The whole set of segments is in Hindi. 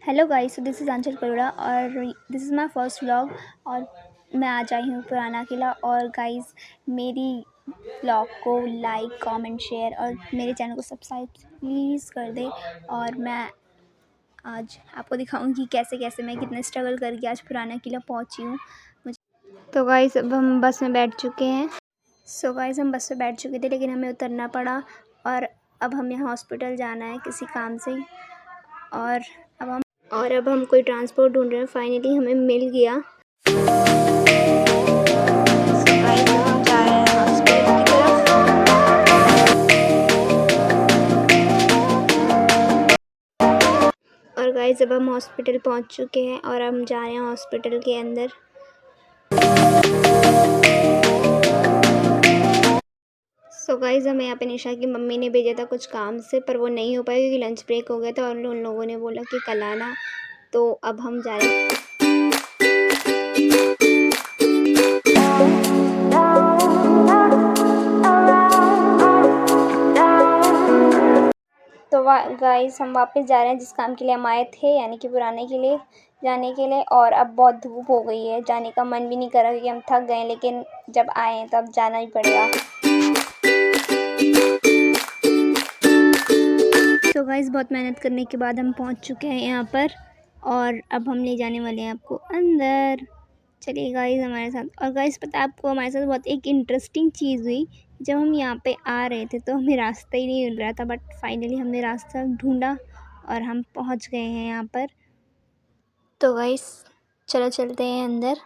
Hello guys, so this is Anchal Karoda और this is my first vlog. और मैं आज आई हूँ पुराना किला। और गाइस, मेरी व्लॉग को लाइक कमेंट शेयर और मेरे चैनल को सब्सक्राइब प्लीज़ कर दे। और मैं आज आपको दिखाऊंगी कैसे कैसे मैं कितने स्ट्रगल करके आज पुराना किला पहुँची हूँ। तो गाइस, अब हम बस में बैठ चुके हैं। हम बस में बैठ चुके थे, लेकिन हमें उतरना पड़ा और अब हमें हॉस्पिटल जाना है किसी काम से। और अब हम कोई ट्रांसपोर्ट ढूंढ रहे हैं। फाइनली हमें मिल गया। गाइस, अब हम जा रहे हैं हॉस्पिटल की तरफ। और गाइस, अब हम हॉस्पिटल पहुंच चुके हैं और हम जा रहे हैं हॉस्पिटल के अंदर। गाइस, हमें यहाँ पे निशा की मम्मी ने भेजा था कुछ काम से, पर वो नहीं हो पाया क्योंकि लंच ब्रेक हो गया था और उन लोगों ने बोला कि कल आना। तो अब हम जा रहे हैं। तो गाइस, हम वापस जा रहे हैं जिस काम के लिए हम आए थे, यानी कि पुराने के लिए जाने के लिए। और अब बहुत धूप हो गई है, जाने का मन भी नहीं कर रहा क्योंकि हम थक गए, लेकिन जब आए हैं तो अब जाना ही पड़ेगा। तो गाइस, बहुत मेहनत करने के बाद हम पहुंच चुके हैं यहाँ पर और अब हम ले जाने वाले हैं आपको अंदर। चलिए गाइस हमारे साथ। और गाइस, पता है आपको, हमारे साथ बहुत एक इंटरेस्टिंग चीज़ हुई। जब हम यहाँ पे आ रहे थे तो हमें रास्ता ही नहीं मिल रहा था, बट फाइनली हमने रास्ता ढूंढा और हम पहुँच गए हैं यहाँ पर। तो गाइस, चलो चलते हैं अंदर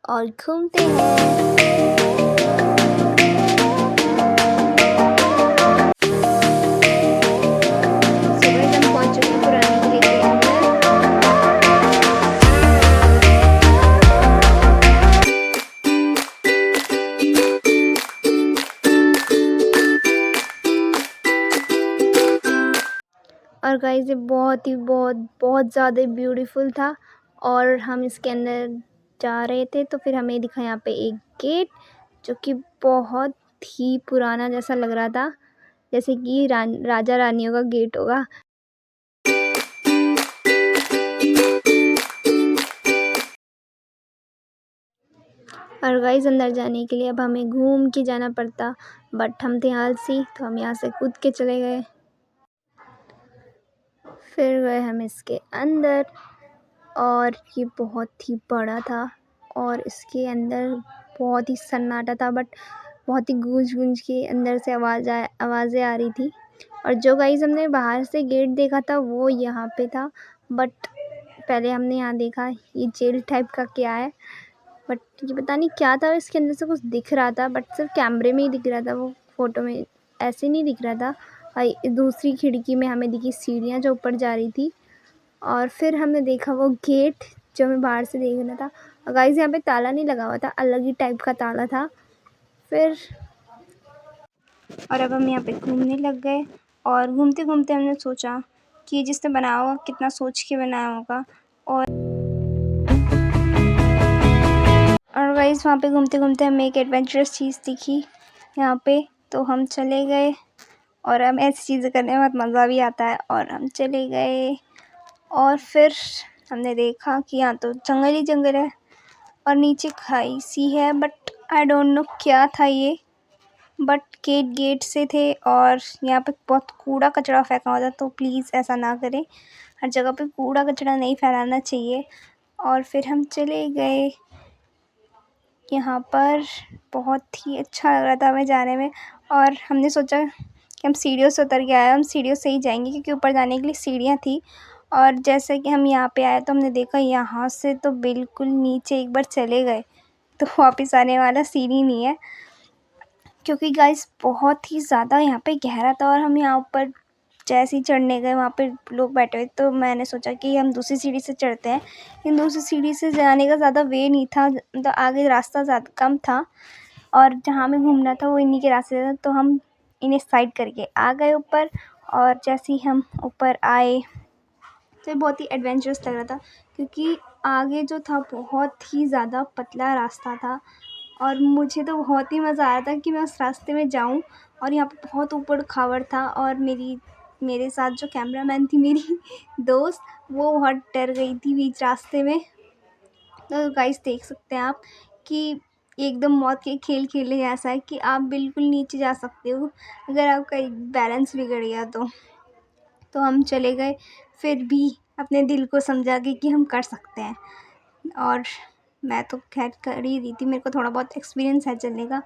और घूमते हैं। और गाइस, ये बहुत ज़्यादा ब्यूटीफुल था। और हम इसके अंदर जा रहे थे तो फिर हमें दिखा यहाँ पे एक गेट, जो कि बहुत ही पुराना जैसा लग रहा था, जैसे कि राजा रानियों का गेट होगा। और गाइस, अंदर जाने के लिए अब हमें घूम के जाना पड़ता, बट हम थे आलसी तो हम यहाँ से कूद के चले गए। फिर गए हम इसके अंदर और ये बहुत ही बड़ा था और इसके अंदर बहुत ही सन्नाटा था, बट बहुत ही गूंज के अंदर से आवाज़ें आ रही थी। और जो गाइस, हमने बाहर से गेट देखा था वो यहाँ पे था, बट पहले हमने यहाँ देखा ये जेल टाइप का क्या है, बट ये पता नहीं क्या था। इसके अंदर से कुछ दिख रहा था, बट सिर्फ कैमरे में ही दिख रहा था, वो फ़ोटो में ऐसे नहीं दिख रहा था। और दूसरी खिड़की में हमें दिखी सीढ़ियाँ जो ऊपर जा रही थी। और फिर हमने देखा वो गेट जो हमें बाहर से देखना था। और गाइस, यहाँ पे ताला नहीं लगा हुआ था, अलग ही टाइप का ताला था। फिर और अब हम यहाँ पे घूमने लग गए और घूमते घूमते हमने सोचा कि जिसने बनाया होगा कितना सोच के बनाया होगा। और गाइस, वहाँ पे घूमते घूमते हमें एक एडवेंचरस चीज़ दिखी यहाँ पे, तो हम चले गए। और हम ऐसी चीज़ें करने में बहुत मज़ा भी आता है। और हम चले गए और फिर हमने देखा कि यहाँ तो जंगल ही जंगल है और नीचे खाई सी है, बट आई डोंट नो क्या था ये। बट गेट से थे और यहाँ पे बहुत कूड़ा कचरा फेंका हुआ था, तो प्लीज़ ऐसा ना करें, हर जगह पे कूड़ा कचरा नहीं फैलाना चाहिए। और फिर हम चले गए। यहाँ पर बहुत ही अच्छा लग रहा था हमें जाने में और हमने सोचा कि हम सीढ़ियों से उतर के आए, हम सीढ़ियों से ही जाएंगे क्योंकि ऊपर जाने के लिए सीढ़ियाँ थी। और जैसे कि हम यहाँ पे आए तो हमने देखा यहाँ से तो बिल्कुल नीचे एक बार चले गए तो वापस आने वाला सीढ़ी नहीं है, क्योंकि गाइस बहुत ही ज़्यादा यहाँ पे गहरा था। और हम यहाँ ऊपर जैसे ही चढ़ने गए वहाँ पे लोग बैठे हुए, तो मैंने सोचा कि हम दूसरी सीढ़ी से चढ़ते हैं, लेकिन दूसरी सीढ़ी से जाने का ज़्यादा वे नहीं था, मतलब आगे रास्ता ज़्यादा कम था और जहाँ हमें घूमना था वो इन्हीं के रास्ते था, तो हम इन्हें साइड करके आ गए ऊपर। और जैसे ही हम ऊपर आए तो बहुत ही एडवेंचरस लग रहा था, क्योंकि आगे जो था बहुत ही ज़्यादा पतला रास्ता था और मुझे तो बहुत ही मज़ा आ रहा था कि मैं उस रास्ते में जाऊं। और यहाँ पे बहुत ऊबड़ खाबड़ था और मेरी मेरे साथ जो कैमरामैन थी मेरी दोस्त, वो बहुत डर गई थी बीच रास्ते में। तो गाइस देख सकते हैं आप कि एकदम मौत के खेल खेले ऐसा है कि आप बिल्कुल नीचे जा सकते हो अगर आपका एक बैलेंस बिगड़ गया तो हम चले गए, फिर भी अपने दिल को समझा के कि हम कर सकते हैं। और मैं तो खैर कर ही रही थी, मेरे को थोड़ा बहुत एक्सपीरियंस है चलने का,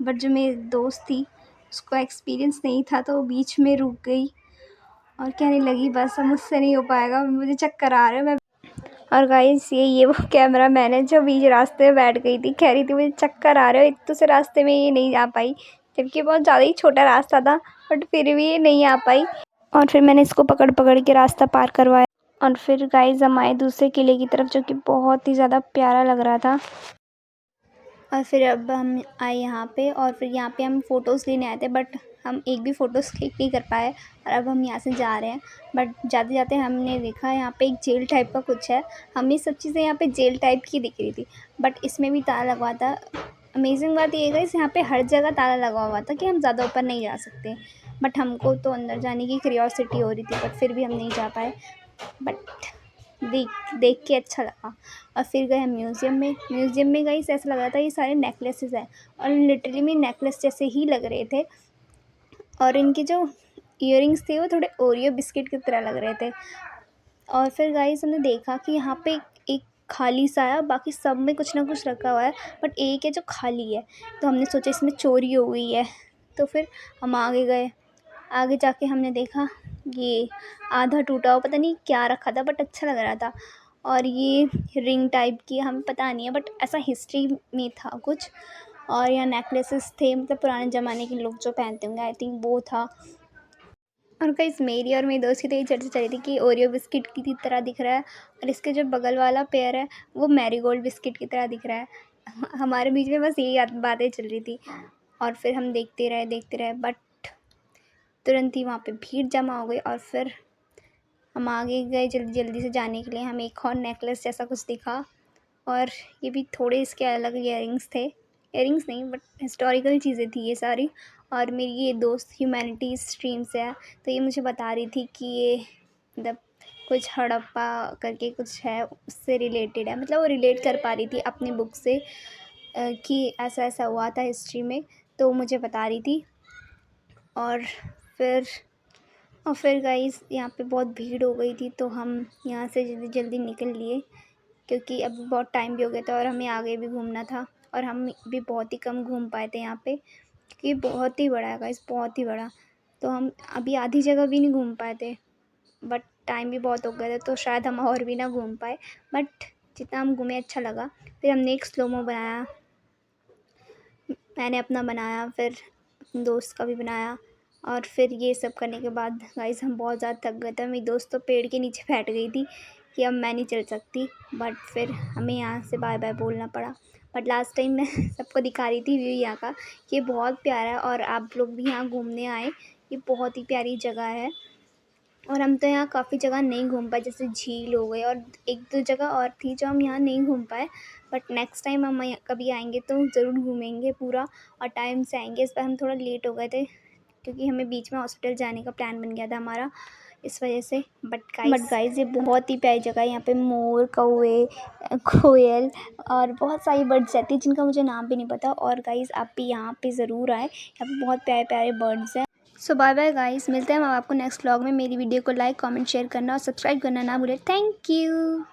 बट जो मेरी दोस्त थी उसको एक्सपीरियंस नहीं था तो वो बीच में रुक गई और कहने लगी बस अब मुझसे नहीं हो पाएगा, मुझे चक्कर आ रहे हैं मैं। और गाइस ये वो कैमरा मैन है जो बीच रास्ते में बैठ गई थी, कह रही थी मुझे चक्कर आ रहे हो, एक तो से रास्ते में ये नहीं आ पाई, जबकि बहुत ज़्यादा ही छोटा रास्ता था, बट फिर भी ये नहीं आ पाई। और फिर मैंने इसको पकड़ पकड़ के रास्ता पार करवाया और फिर गाइस हम आए दूसरे किले की तरफ, जो कि बहुत ही ज़्यादा प्यारा लग रहा था। और फिर अब हम आए यहाँ पे, और फिर यहाँ पे हम फ़ोटोज़ लेने आए थे, बट हम एक भी फ़ोटोज़ क्लिक नहीं कर पाए। और अब हम यहाँ से जा रहे हैं, बट जाते जाते हमने देखा यहाँ पे एक जेल टाइप का कुछ है। हमें सब चीज़ें यहाँ पे जेल टाइप की दिख रही थी, बट इसमें भी ताला लगा था। अमेजिंग बात ये है यहाँ पे हर जगह ताला लगा हुआ था कि हम ज़्यादा ऊपर नहीं जा सकते, बट हमको तो अंदर जाने की क्यूरियोसिटी हो रही थी, बट फिर भी हम नहीं जा पाए। बट देख के अच्छा लगा। और फिर गए हम म्यूज़ियम में गई, ऐसा लग रहा था ये सारे नेकलेसेस हैं, और लिटरली में नेकलेस जैसे ही लग रहे थे। और इनके जो ईयरिंग्स थे वो थोड़े ओरियो बिस्किट की तरह लग रहे थे। और फिर गाइस हमने देखा कि यहाँ पे एक खाली सा है, बाकी सब में कुछ ना कुछ रखा हुआ है, बट एक है जो खाली है। तो हमने सोचा इसमें चोरी हो गई है, तो फिर हम आगे गए। आगे जाके हमने देखा ये आधा टूटा हुआ पता नहीं क्या रखा था, बट अच्छा लग रहा था। और ये रिंग टाइप की, हमें पता नहीं है, बट ऐसा हिस्ट्री में था कुछ। और यहाँ नेकलेसेस थे, मतलब पुराने ज़माने के लोग जो पहनते होंगे, आई थिंक वो था। और गाइस मेरी और मेरी दोस्त की तो ये चर्चा चली थी कि ओरियो बिस्किट की तरह दिख रहा है, और इसके जो बगल वाला पेयर है वो मैरीगोल्ड बिस्किट की तरह दिख रहा है। हमारे बीच में बस यही बातें चल रही थी। और फिर हम देखते रहे, बट तुरंत ही वहाँ पे भीड़ जमा हो गई। और फिर हम आगे गए जल्दी से जाने के लिए, हमें एक और नेकलेस जैसा कुछ दिखा, और ये भी थोड़े इसके अलग ईयरिंग्स थे, ईयरिंग्स नहीं बट हिस्टोरिकल चीज़ें थी ये सारी। और मेरी ये दोस्त ह्यूमैनिटीज़ स्ट्रीम से है, तो ये मुझे बता रही थी कि ये मतलब कुछ हड़प्पा करके कुछ है, उससे रिलेटेड है, मतलब वो रिलेट कर पा रही थी अपनी बुक से कि ऐसा ऐसा हुआ था हिस्ट्री में, तो मुझे बता रही थी। और फिर गाइस यहाँ पे बहुत भीड़ हो गई थी, तो हम यहाँ से जल्दी निकल लिए, क्योंकि अब बहुत टाइम भी हो गया था और हमें आगे भी घूमना था। और हम भी बहुत ही कम घूम पाए थे यहाँ पे, क्योंकि बहुत ही बड़ा है गाइस, बहुत ही बड़ा। तो हम अभी आधी जगह भी नहीं घूम पाए थे, बट टाइम भी बहुत हो गया था, तो शायद हम और भी ना घूम पाए, बट जितना हम घूमे अच्छा लगा। फिर हमने एक स्लोमो बनाया, मैंने अपना बनाया, फिर अपने दोस्त का भी बनाया। और फिर ये सब करने के बाद गाइस हम बहुत ज़्यादा थक गए थे। मेरी दोस्त तो पेड़ के नीचे बैठ गई थी कि अब मैं नहीं चल सकती, बट फिर हमें यहाँ से बाय बाय बोलना पड़ा। बट लास्ट टाइम मैं सबको दिखा रही थी व्यू यहाँ का, ये बहुत प्यारा है, और आप लोग भी यहाँ घूमने आए, ये बहुत ही प्यारी जगह है। और हम तो यहाँ काफ़ी जगह नहीं घूम पाए, जैसे झील हो गए, और एक दो जगह और थी जो हम यहाँ नहीं घूम पाए, बट नेक्स्ट टाइम हम कभी आएंगे तो ज़रूर घूमेंगे पूरा, और टाइम से आएंगे। इस बार हम थोड़ा लेट हो गए थे, क्योंकि हमें बीच में हॉस्पिटल जाने का प्लान बन गया था हमारा, इस वजह से। बट गाइस ये बहुत ही प्यारी जगह है, यहाँ पे मोर, कौवे, कोयल और बहुत सारी बर्ड्स रहती हैं जिनका मुझे नाम भी नहीं पता। और गाइस आप भी यहाँ पे ज़रूर आए, यहाँ पे बहुत प्यारे प्यारे बर्ड्स हैं। सो बाय बाय गाइस, मिलते हैं हम आपको नेक्स्ट व्लॉग में। मेरी वीडियो को लाइक, कमेंट, शेयर करना और सब्सक्राइब करना ना भूलें। Thank you.